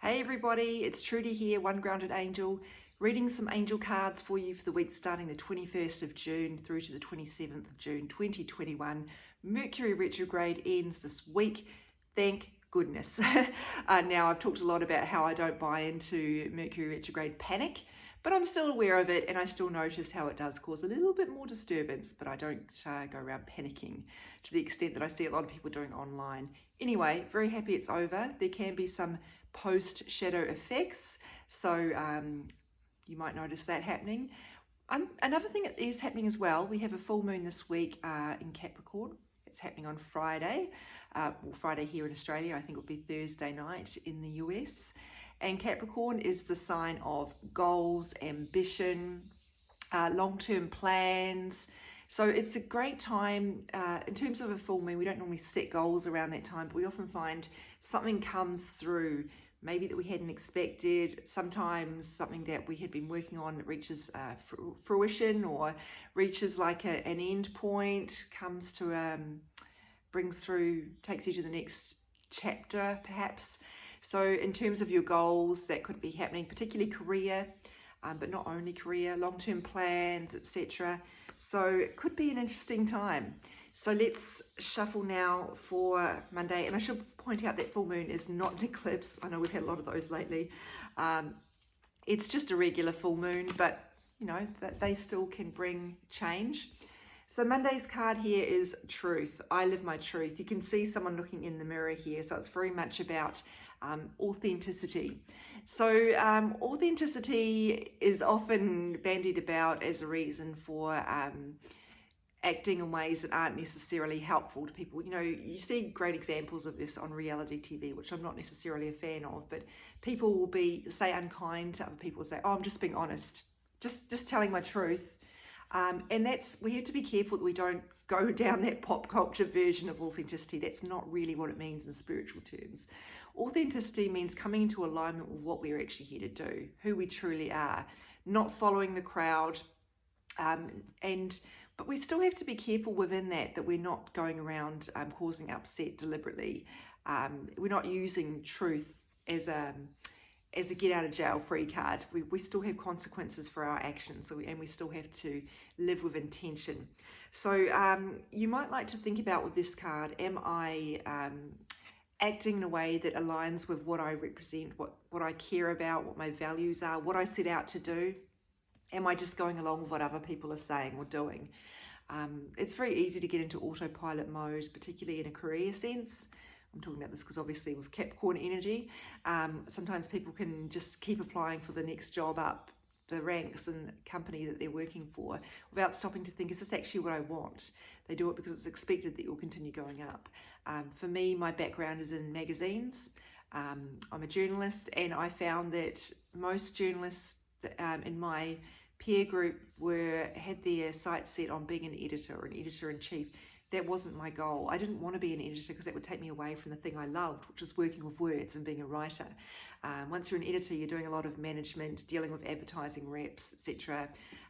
Hey everybody, it's Trudy here, One Grounded Angel, reading some angel cards for you for the week starting the 21st of June through to the 27th of June 2021. Mercury retrograde ends this week, thank goodness. Now I've talked a lot about how I don't buy into Mercury retrograde panic, but I'm still aware of it and I still notice how it does cause a little bit more disturbance, but I don't go around panicking to the extent that I see a lot of people doing online. Anyway, very happy it's over. There can be some post-shadow effects, so you might notice that happening. Another thing that is happening as well, we have a full moon this week in Capricorn. It's happening on Friday, Friday here in Australia. I think it'll be Thursday night in the US. And Capricorn is the sign of goals, ambition, long-term plans. So it's a great time in terms of a full moon. We don't normally set goals around that time, but we often find something comes through, maybe that we hadn't expected. Sometimes something that we had been working on reaches fruition or reaches like an end point, comes to, brings through, takes you to the next chapter perhaps. So in terms of your goals, that could be happening, particularly career, but not only career, long-term plans, etc. So it could be an interesting time. So let's shuffle now for Monday. And I should point out that full moon is not an eclipse. I know we've had a lot of those lately. It's just a regular full moon, but you know, that they still can bring change. So Monday's card here is truth. I live my truth. You can see someone looking in the mirror here. So it's very much about authenticity. So authenticity is often bandied about as a reason for acting in ways that aren't necessarily helpful to people. You know, you see great examples of this on reality TV, which I'm not necessarily a fan of, but people will say unkind to other people, say, oh, I'm just being honest, just telling my truth. And we have to be careful that we don't go down that pop culture version of authenticity. That's not really what it means in spiritual terms. Authenticity means coming into alignment with what we're actually here to do, who we truly are, not following the crowd. But we still have to be careful within that we're not going around causing upset deliberately. We're not using truth as a get out of jail free card. We still have consequences for our actions, and we still have to live with intention. So you might like to think about with this card, am I acting in a way that aligns with what I represent, what I care about, what my values are, what I set out to do? Am I just going along with what other people are saying or doing? It's very easy to get into autopilot mode, particularly in a career sense. I'm talking about this because obviously with Capricorn energy, sometimes people can just keep applying for the next job up the ranks in the company that they're working for without stopping to think, is this actually what I want? They do it because it's expected that you'll continue going up. For me, my background is in magazines. I'm a journalist, and I found that most journalists in my peer group had their sights set on being an editor or an editor-in-chief. That wasn't my goal. I didn't want to be an editor because that would take me away from the thing I loved, which is working with words and being a writer. Once you're an editor, you're doing a lot of management, dealing with advertising reps, etc.,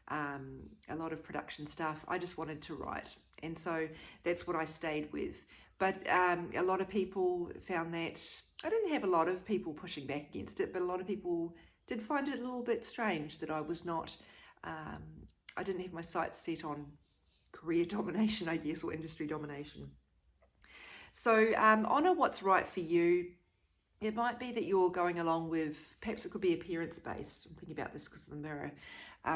a lot of production stuff. I just wanted to write, and so that's what I stayed with. But a lot of people found that, I didn't have a lot of people pushing back against it, but a lot of people did find it a little bit strange that I was not, I didn't have my sights set on career domination, I guess, or industry domination. So honor what's right for you. It might be that you're going along with, perhaps it could be appearance based. I'm thinking about this because of the mirror.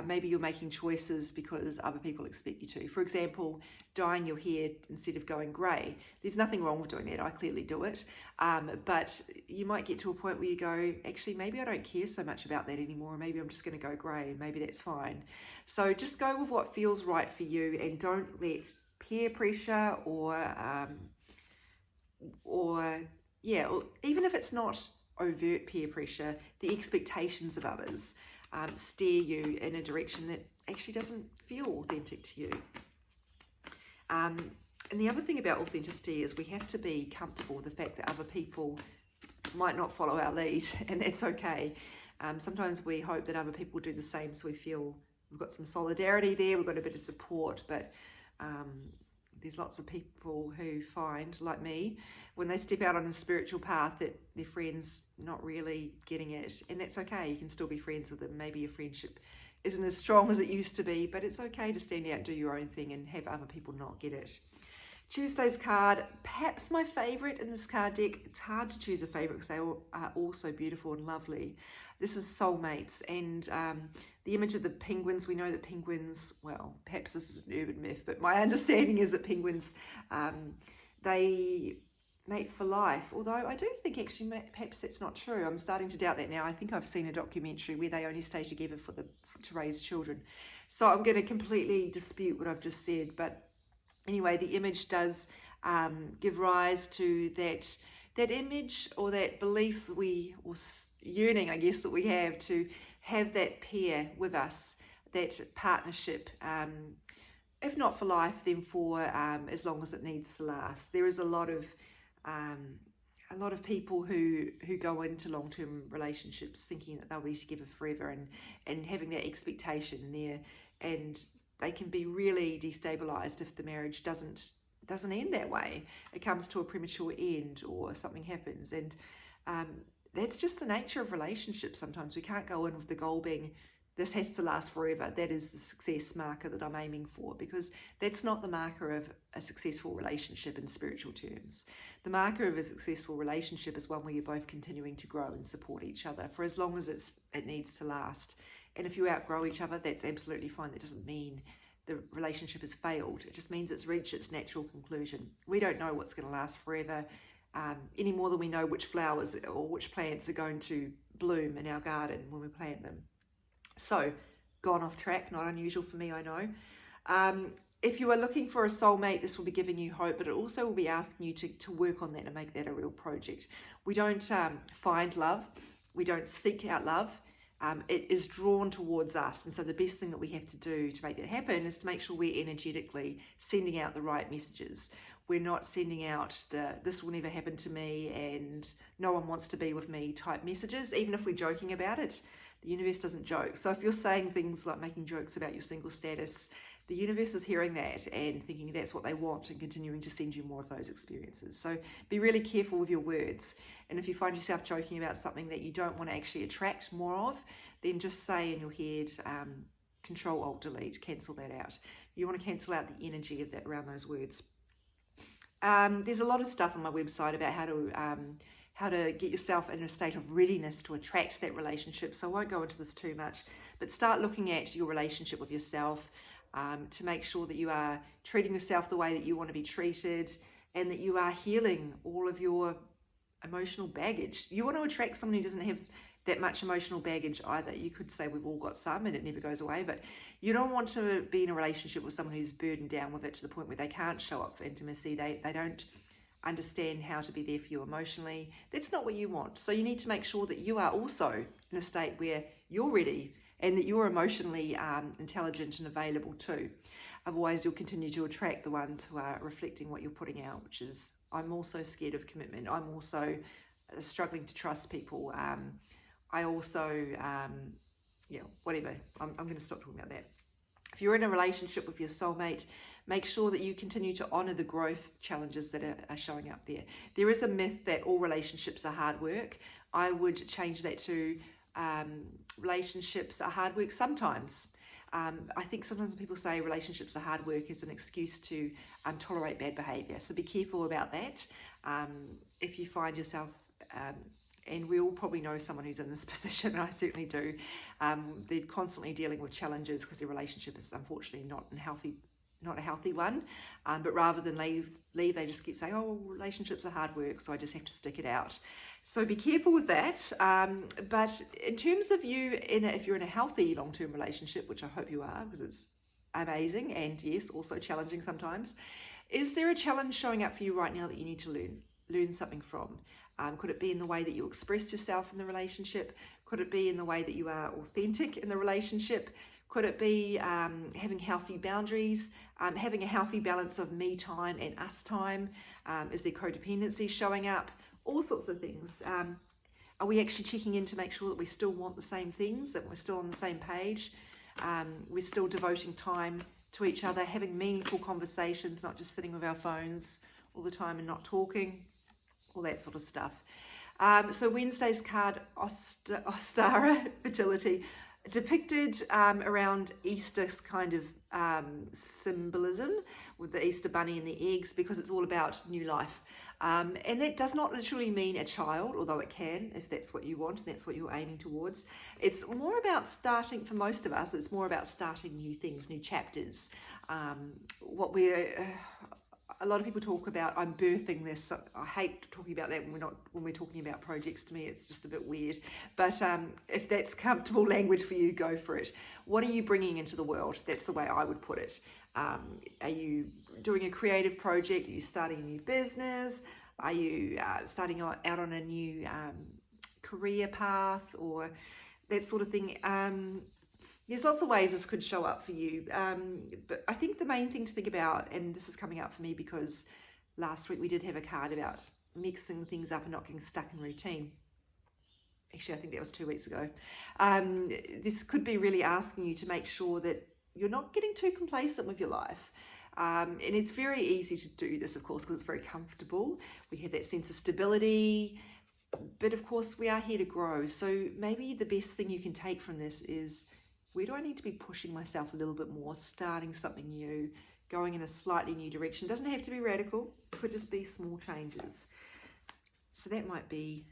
Maybe you're making choices because other people expect you to. For example, dyeing your hair instead of going grey. There's nothing wrong with doing that. I clearly do it. But you might get to a point where you go, actually, maybe I don't care so much about that anymore. Maybe I'm just going to go grey, and maybe that's fine. So just go with what feels right for you, and don't let peer pressure or even if it's not overt peer pressure, the expectations of others steer you in a direction that actually doesn't feel authentic to you. And the other thing about authenticity is we have to be comfortable with the fact that other people might not follow our lead, and that's okay. Sometimes we hope that other people do the same, so we feel we've got some solidarity there, we've got a bit of support, but there's lots of people who find, like me, when they step out on a spiritual path that their friends not really getting it, and that's okay. You can still be friends with them. Maybe your friendship isn't as strong as it used to be, but it's okay to stand out and do your own thing and have other people not get it. Tuesday's card, perhaps my favorite in this card deck. It's hard to choose a favorite because they all are so beautiful and lovely. This is soulmates, and the image of the penguins. We know that penguins, well, perhaps this is an urban myth, but my understanding is that penguins, they mate for life. Although I do think actually perhaps that's not true. I'm starting to doubt that now. I think I've seen a documentary where they only stay together to raise children. So I'm going to completely dispute what I've just said, but anyway, the image does give rise to that image or that belief or yearning, I guess, that we have to have that pair with us, that partnership, if not for life, then for as long as it needs to last. There is a lot of people who go into long-term relationships thinking that they'll be together forever and having that expectation in there, and they can be really destabilized if the marriage doesn't end that way. It comes to a premature end or something happens, and that's just the nature of relationships. Sometimes we can't go in with the goal being this has to last forever. That is the success marker that I'm aiming for, because that's not the marker of a successful relationship in spiritual terms. The marker of a successful relationship is one where you're both continuing to grow and support each other for as long as it needs to last. And if you outgrow each other, that's absolutely fine. That doesn't mean the relationship has failed. It just means it's reached its natural conclusion. We don't know what's going to last forever any more than we know which flowers or which plants are going to bloom in our garden when we plant them. So, gone off track, not unusual for me, I know. If you are looking for a soulmate, this will be giving you hope, but it also will be asking you to work on that and make that a real project. We don't find love. We don't seek out love. It is drawn towards us. And so the best thing that we have to do to make that happen is to make sure we're energetically sending out the right messages. We're not sending out this will never happen to me and no one wants to be with me type messages, even if we're joking about it. The universe doesn't joke. So if you're saying things like making jokes about your single status, the universe is hearing that and thinking that's what they want and continuing to send you more of those experiences. So be really careful with your words. And if you find yourself joking about something that you don't want to actually attract more of, then just say in your head, Control, Alt, Delete, cancel that out. You want to cancel out the energy of that around those words. There's a lot of stuff on my website about how to get yourself in a state of readiness to attract that relationship. So I won't go into this too much, but start looking at your relationship with yourself to make sure that you are treating yourself the way that you want to be treated and that you are healing all of your emotional baggage. You want to attract someone who doesn't have that much emotional baggage either. You could say we've all got some and it never goes away, but you don't want to be in a relationship with someone who's burdened down with it to the point where they can't show up for intimacy. They don't understand how to be there for you emotionally. That's not what you want. So you need to make sure that you are also in a state where you're ready and that you're emotionally intelligent and available too. Otherwise you'll continue to attract the ones who are reflecting what you're putting out, which is, I'm also scared of commitment. I'm also struggling to trust people. I also, whatever. I'm going to stop talking about that. If you're in a relationship with your soulmate, make sure that you continue to honour the growth challenges that are showing up there. There is a myth that all relationships are hard work. I would change that to relationships are hard work sometimes. I think sometimes people say relationships are hard work as an excuse to tolerate bad behaviour. So be careful about that. If you find yourself, and we all probably know someone who's in this position, and I certainly do, they're constantly dealing with challenges because their relationship is unfortunately not a healthy one, but rather than leave, they just keep saying, oh, relationships are hard work, so I just have to stick it out. So be careful with that. But in terms of you, if you're in a healthy long-term relationship, which I hope you are, because it's amazing and yes, also challenging sometimes, is there a challenge showing up for you right now that you need to learn something from? Could it be in the way that you express yourself in the relationship? Could it be in the way that you are authentic in the relationship? Could it be having healthy boundaries, having a healthy balance of me time and us time? Is there codependency showing up? All sorts of things. Are we actually checking in to make sure that we still want the same things, that we're still on the same page? We're still devoting time to each other, having meaningful conversations, not just sitting with our phones all the time and not talking, all that sort of stuff. So Wednesday's card, Ostara, fertility, depicted around Easter kind of symbolism with the Easter bunny and the eggs, because it's all about new life. And that does not literally mean a child, although it can, if that's what you want and that's what you're aiming towards. It's more about starting, for most of us, it's more about starting new things, new chapters. A lot of people talk about, I'm birthing this. I hate talking about that when we're talking about projects. To me, it's just a bit weird. But if that's comfortable language for you, go for it. What are you bringing into the world? That's the way I would put it. Are you doing a creative project? Are you starting a new business? Are you starting out on a new career path or that sort of thing? There's lots of ways this could show up for you, but I think the main thing to think about, and this is coming up for me because last week we did have a card about mixing things up and not getting stuck in routine. Actually, I think that was 2 weeks ago. This could be really asking you to make sure that you're not getting too complacent with your life. And it's very easy to do this, of course, because it's very comfortable. We have that sense of stability, but of course we are here to grow. So maybe the best thing you can take from this is, where do I need to be pushing myself a little bit more, starting something new, going in a slightly new direction? It doesn't have to be radical, it could just be small changes. So that might be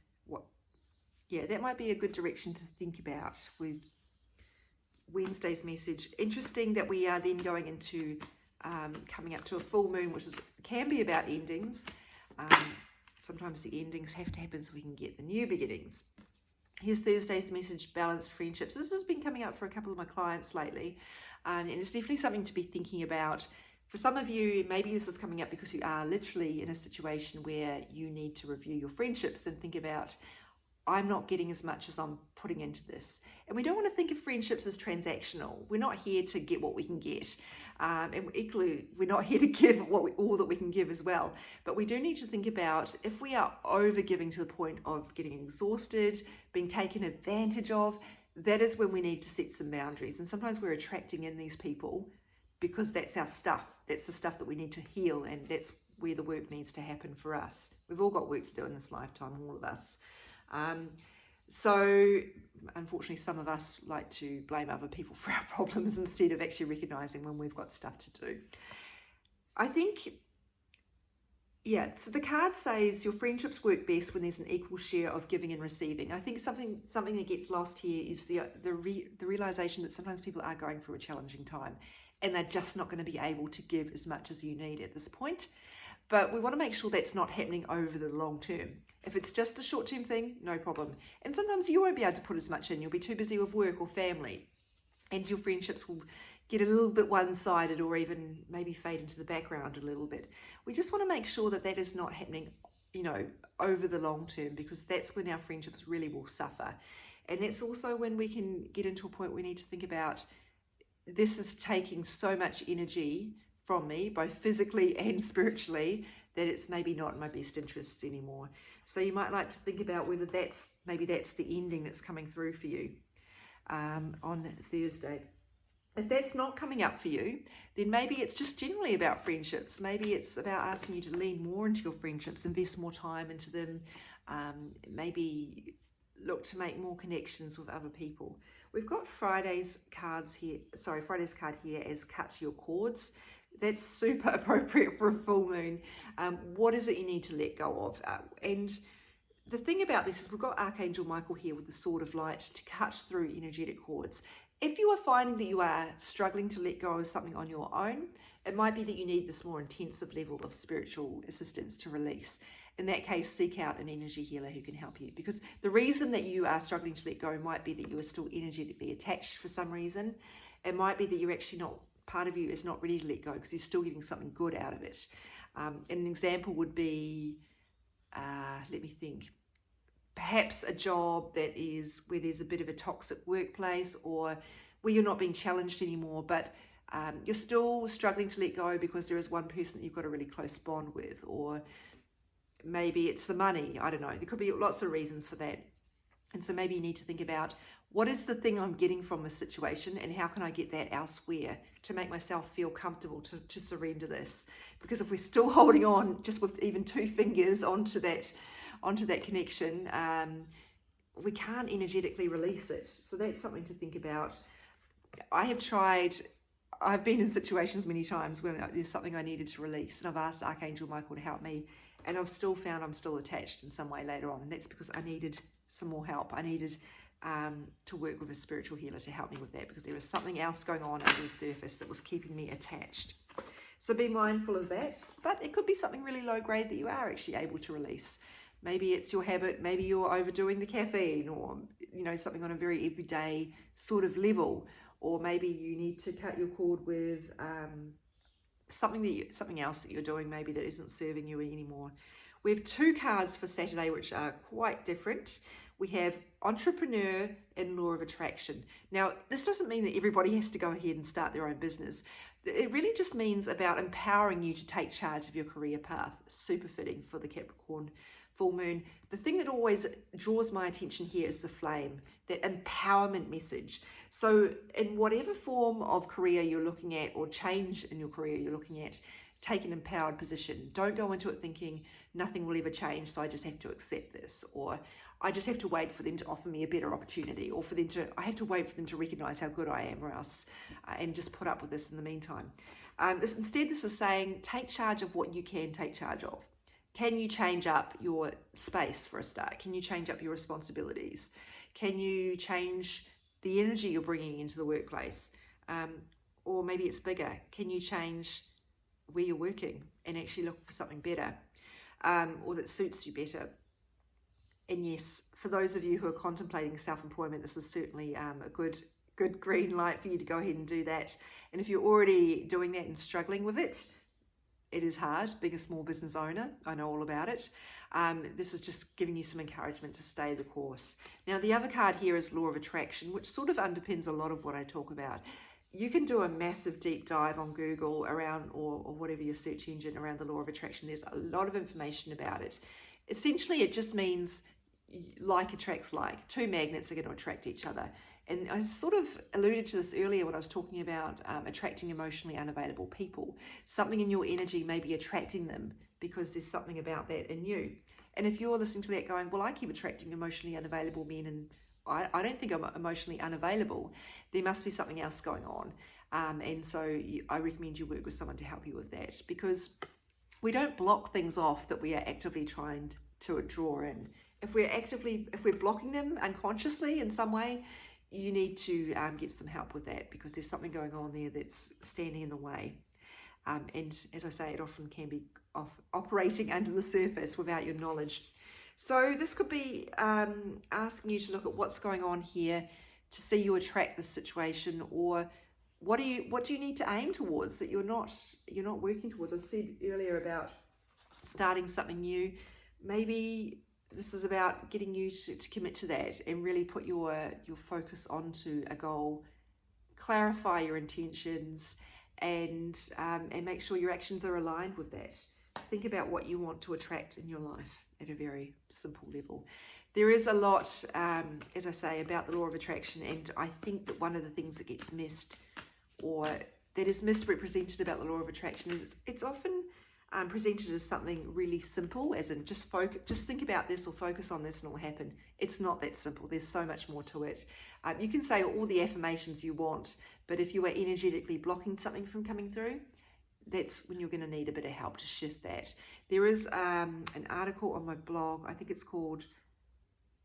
that might be a good direction to think about with Wednesday's message. Interesting that we are then going into coming up to a full moon, which can be about endings. Sometimes the endings have to happen so we can get the new beginnings. Here's Thursday's message, balanced friendships. This has been coming up for a couple of my clients lately, and it's definitely something to be thinking about. For some of you, maybe this is coming up because you are literally in a situation where you need to review your friendships and think about, I'm not getting as much as I'm putting into this. And we don't want to think of friendships as transactional. We're not here to get what we can get. And equally, we're not here to give all that we can give as well. But we do need to think about, if we are over giving to the point of getting exhausted, being taken advantage of, that is when we need to set some boundaries. And sometimes we're attracting in these people because that's our stuff. That's the stuff that we need to heal, and that's where the work needs to happen for us. We've all got work to do in this lifetime, all of us. So unfortunately, some of us like to blame other people for our problems instead of actually recognizing when we've got stuff to do. I think, so the card says your friendships work best when there's an equal share of giving and receiving. I think something that gets lost here is the realization that sometimes people are going through a challenging time and they're just not going to be able to give as much as you need at this point. But we want to make sure that's not happening over the long term. If it's just a short-term thing, no problem. And sometimes you won't be able to put as much in. You'll be too busy with work or family, and your friendships will get a little bit one-sided or even maybe fade into the background a little bit. We just want to make sure that that is not happening, over the long term, because that's when our friendships really will suffer. And that's also when we can get into a point we need to think about, this is taking so much energy from me, both physically and spiritually, that it's maybe not in my best interests anymore. So you might like to think about whether that's the ending that's coming through for you on Thursday. If that's not coming up for you, then maybe it's just generally about friendships. Maybe it's about asking you to lean more into your friendships, invest more time into them, maybe look to make more connections with other people. We've got Friday's card here as cut your cords. That's super appropriate for a full moon. What is it you need to let go of? And the thing about this is we've got Archangel Michael here with the sword of light to cut through energetic cords. If you are finding that you are struggling to let go of something on your own, it might be that you need this more intensive level of spiritual assistance to release. In that case, seek out an energy healer who can help you, because the reason that you are struggling to let go might be that you are still energetically attached for some reason. It might be that you're actually not, part of you is not ready to let go because you're still getting something good out of it. An example would be, let me think, perhaps a job that is where there's a bit of a toxic workplace, or where you're not being challenged anymore, but you're still struggling to let go because there is one person that you've got a really close bond with, or maybe it's the money. I don't know. There could be lots of reasons for that. And so maybe you need to think about, what is the thing I'm getting from this situation, and how can I get that elsewhere to make myself feel comfortable to surrender this? Because if we're still holding on just with even 2 fingers onto that connection, we can't energetically release it. So that's something to think about. I've been in situations many times when there's something I needed to release, and I've asked Archangel Michael to help me, and I've still found I'm still attached in some way later on, and that's because I needed some more help. I needed to work with a spiritual healer to help me with that, because there was something else going on under the surface that was keeping me attached. So be mindful of that. But it could be something really low grade that you are actually able to release. Maybe it's your habit, maybe you're overdoing the caffeine, or something on a very everyday sort of level, or maybe you need to cut your cord with something else that you're doing maybe that isn't serving you anymore. We have 2 cards for Saturday which are quite different. We have entrepreneur and law of attraction. Now, this doesn't mean that everybody has to go ahead and start their own business. It really just means about empowering you to take charge of your career path. Super fitting for the Capricorn full moon. The thing that always draws my attention here is the flame, that empowerment message. So in whatever form of career you're looking at, or change in your career you're looking at, take an empowered position. Don't go into it thinking nothing will ever change, so I just have to accept this, or I just have to wait for them to offer me a better opportunity, or I have to wait for them to recognize how good I am, or else, and just put up with this in the meantime. Instead, this is saying, take charge of what you can take charge of. Can you change up your space for a start? Can you change up your responsibilities? Can you change the energy you're bringing into the workplace? Or maybe it's bigger. Can you change where you're working and actually look for something better, or that suits you better? And yes, for those of you who are contemplating self-employment, this is certainly a good green light for you to go ahead and do that. And if you're already doing that and struggling with it, it is hard being a small business owner. I know all about it. This is just giving you some encouragement to stay the course. Now, the other card here is law of attraction, which sort of underpins a lot of what I talk about. You can do a massive deep dive on Google around, or whatever your search engine, around the law of attraction. There's a lot of information about it. Essentially, it just means like attracts like. 2 magnets are going to attract each other. And I sort of alluded to this earlier when I was talking about attracting emotionally unavailable people. Something in your energy may be attracting them because there's something about that in you. And if you're listening to that going, well, I keep attracting emotionally unavailable men, and I don't think I'm emotionally unavailable, there must be something else going on. And so I recommend you work with someone to help you with that, because we don't block things off that we are actively trying to draw in. If we're blocking them unconsciously in some way, you need to get some help with that, because there's something going on there that's standing in the way. And as I say, it often can be operating under the surface without your knowledge. So this could be asking you to look at what's going on here to see you attract this situation, or what do you need to aim towards that you're not working towards. I said earlier about starting something new. Maybe this is about getting you to commit to that and really put your focus onto a goal, clarify your intentions, and make sure your actions are aligned with that. Think about what you want to attract in your life at a very simple level. There is a lot, as I say, about the law of attraction, and I think that one of the things that gets missed, or that is misrepresented about the law of attraction, is it's often presented as something really simple, as in just think about this or focus on this and it will happen. It's not that simple. There's so much more to it. You can say all the affirmations you want, but if you are energetically blocking something from coming through, that's when you're going to need a bit of help to shift that. There is an article on my blog, I think it's called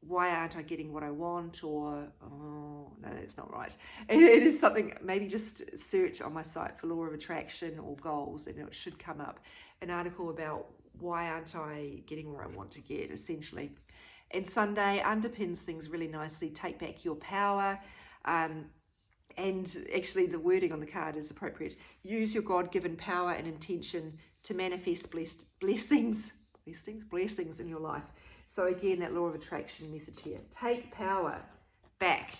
Why Aren't I Getting What I Want? Or, oh, no, that's not right. It is something, maybe just search on my site for law of attraction or goals, and it should come up. An article about why aren't I getting where I want to get, essentially. And Sunday underpins things really nicely. Take back your power. And actually the wording on the card is appropriate. Use your God-given power and intention to manifest blessings in your life. So again, that law of attraction message here. Take power back.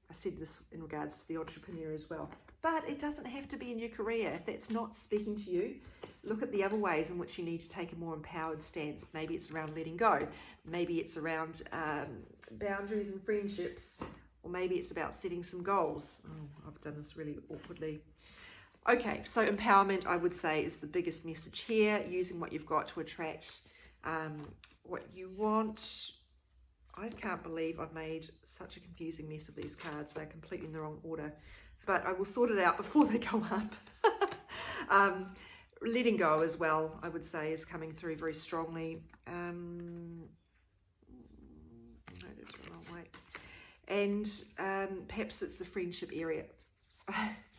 I said this in regards to the entrepreneur as well. But it doesn't have to be in your career. If that's not speaking to you, look at the other ways in which you need to take a more empowered stance. Maybe it's around letting go. Maybe it's around boundaries and friendships. Or maybe it's about setting some goals. Oh, I've done this really awkwardly. Okay, so empowerment, I would say, is the biggest message here. Using what you've got to attract what you want. I can't believe I've made such a confusing mess of these cards. They're completely in the wrong order. But I will sort it out before they go up. Letting go as well, I would say, is coming through very strongly. No, that's the wrong way. And perhaps it's the friendship area.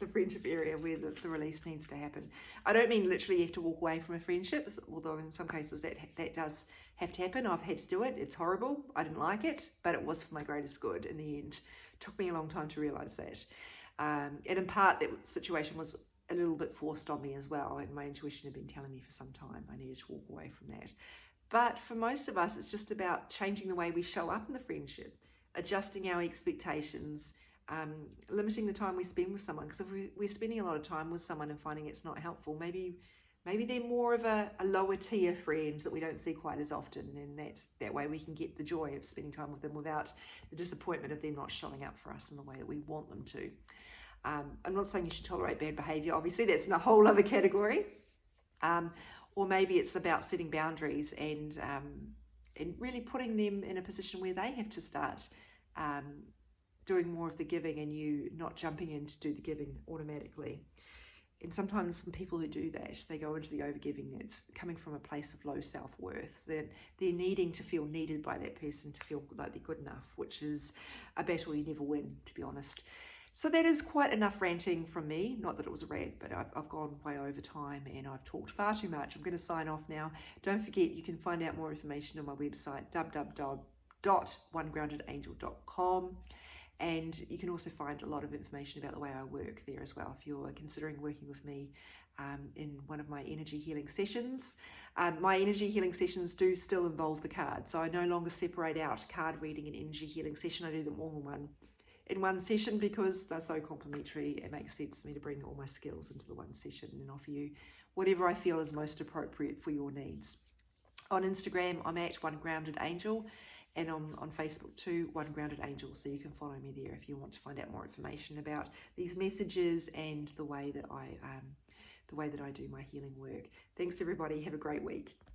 The friendship area where the release needs to happen. I don't mean literally you have to walk away from a friendship, although in some cases that does have to happen. I've had to do it. It's horrible. I didn't like it, but it was for my greatest good in the end. It took me a long time to realise that. And in part, that situation was a little bit forced on me as well, and my intuition had been telling me for some time I needed to walk away from that. But for most of us, it's just about changing the way we show up in the friendship, adjusting our expectations, limiting the time we spend with someone. Because if we're spending a lot of time with someone and finding it's not helpful, maybe they're more of a lower tier friend that we don't see quite as often, and that way we can get the joy of spending time with them without the disappointment of them not showing up for us in the way that we want them to. I'm not saying you should tolerate bad behavior. Obviously, that's in a whole other category. Or maybe it's about setting boundaries and really putting them in a position where they have to start doing more of the giving and you not jumping in to do the giving automatically. And sometimes some people who do that, they go into the overgiving. It's coming from a place of low self-worth. They're needing to feel needed by that person to feel like they're good enough, which is a battle you never win, to be honest. So that is quite enough ranting from me. Not that it was a rant, but I've gone way over time and I've talked far too much. I'm going to sign off now. Don't forget, you can find out more information on my website, www.onegroundedangel.com. And you can also find a lot of information about the way I work there as well, if you're considering working with me in one of my energy healing sessions. My energy healing sessions do still involve the cards, so I no longer separate out card reading and energy healing session. I do them all in one session because they're so complementary. It makes sense to me to bring all my skills into the one session and offer you whatever I feel is most appropriate for your needs. On Instagram, I'm at One Grounded Angel. And on Facebook too, One Grounded Angel, so you can follow me there if you want to find out more information about these messages and the way that I do my healing work. Thanks everybody, have a great week.